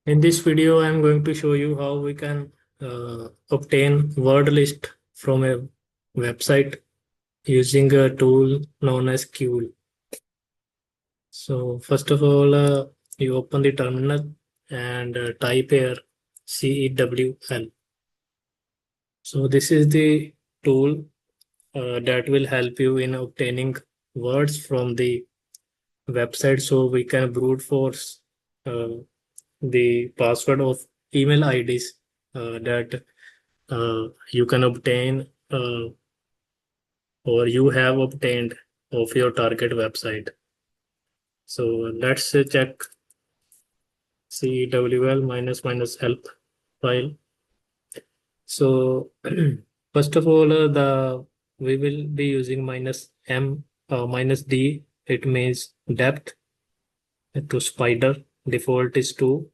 In this video, I am going to show you how we can obtain word list from a website using a tool known as Cewl. So first of all, you open the terminal and type here Cewl. So this is the tool that will help you in obtaining words from the website. So we can brute force uh, the password of email IDs that you can obtain or you have obtained of your target website. So let's check cewl minus help file. So first of all, the we will be using minus d. It means depth to spider. Default is 2,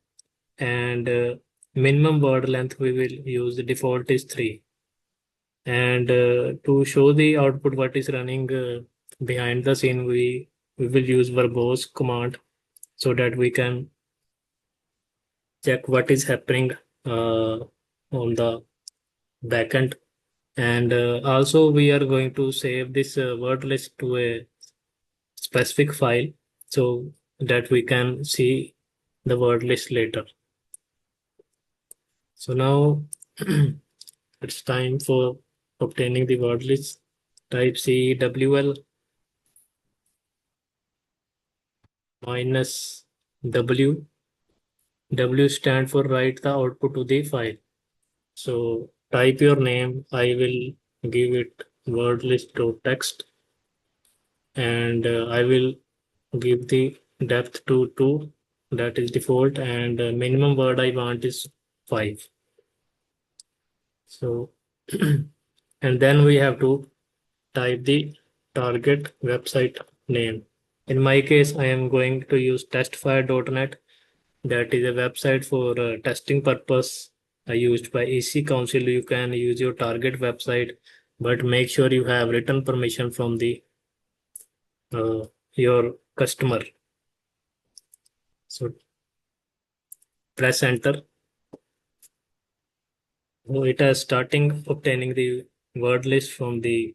and minimum word length we will use. The default is 3. And to show the output what is running behind the scene, we will use verbose command so that we can check what is happening on the backend. And also we are going to save this word list to a specific file so that we can see the word list later. So now it's time for obtaining the word list. Type cewl minus w. W stand for write the output to the file. So type your name. I will give it word list to text, and I will give the depth to 2, that is default, and minimum word I want is 5. So and then we have to type the target website name. In my case, I am going to use testfire.net. That is a website for testing purpose used by EC Council. You can use your target website, but make sure you have written permission from the your customer. So press enter. So it is starting obtaining the word list from the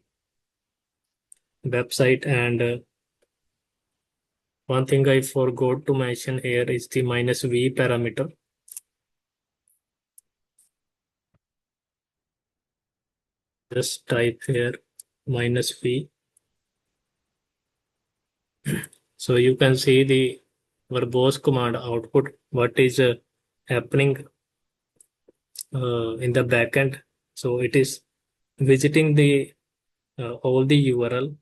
website. And one thing I forgot to mention here is the -v parameter. Just type here -v. So you can see the verbose command output, what is happening in the backend. So it is visiting the all the URL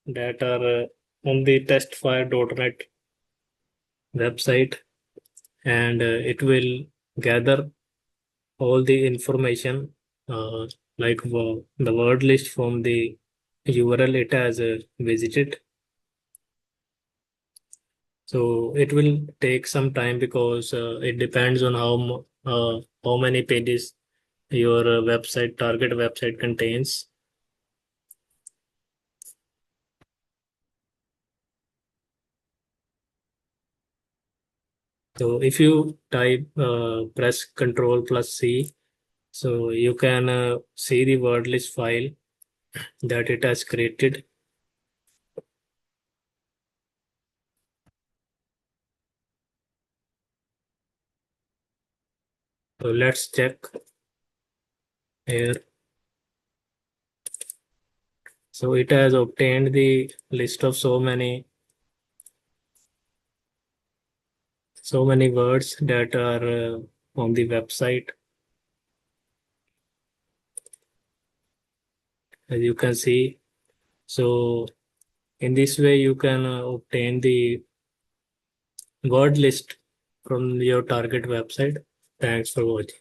that are on the testfire.net website, and it will gather all the information like the word list from the URL it has visited. So it will take some time because it depends on how many pages your website target website contains. So if you type press Ctrl+C, so you can see the word list file that it has created. So let's check here. So it has obtained the list of so many words that are on the website. As you can see, so in this way you can obtain the word list from your target website. Thanks for watching.